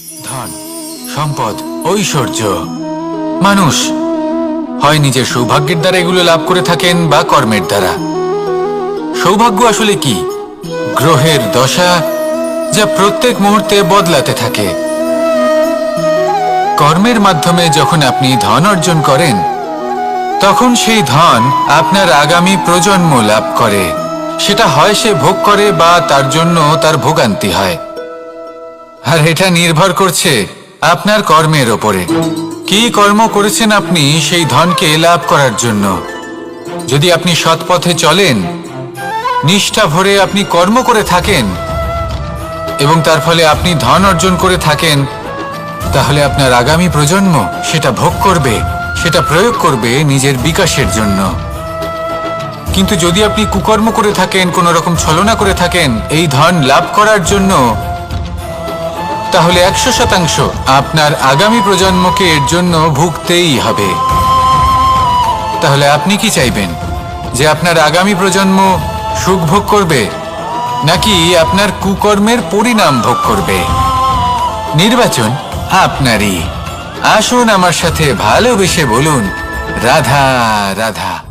ধন, সম্পদ, ঐশ্বর্য। মানুষ হয় নিজের সৌভাগ্যের দ্বারা এগুলো লাভ করে থাকেন বা কর্মের দ্বারা। সৌভাগ্য আসলে কি? গ্রহের দশা, যা প্রত্যেক মুহূর্তে বদলাতে থাকে। কর্মের মাধ্যমে যখন আপনি ধন অর্জন করেন, তখন সেই ধন আপনার আগামী প্রজন্ম লাভ করে। সেটা হয় সে ভোগ করে বা তার জন্য তার ভোগান্তি হয়। আর এটা নির্ভর করছে আপনার কর্মের ওপরে। কি কর্ম করেছেন আপনি সেই ধনকে লাভ করার জন্য। যদি আপনি সৎ পথে চলেন, নিষ্ঠা ভরে আপনি কর্ম করে থাকেন এবং তার ফলে আপনি ধন অর্জন করে থাকেন, তাহলে আপনার আগামী প্রজন্ম সেটা ভোগ করবে, সেটা প্রয়োগ করবে নিজের বিকাশের জন্য। কিন্তু যদি আপনি কুকর্ম করে থাকেন, কোনো রকম ছলনা করে থাকেন এই ধন লাভ করার জন্য, তাহলে 100% আপনার আগামী প্রজন্মকে এর জন্য ভুগতেই হবে। তাহলে আপনি কি চাইবেন? যে আপনার আগামী প্রজন্ম সুখ ভোগ করবে, নাকি আপনার কুকর্মের পরিণাম ভোগ করবে? নির্বাচন আপনারই। আসুন আমার সাথে ভালোবেসে বলুন, রাধা রাধা।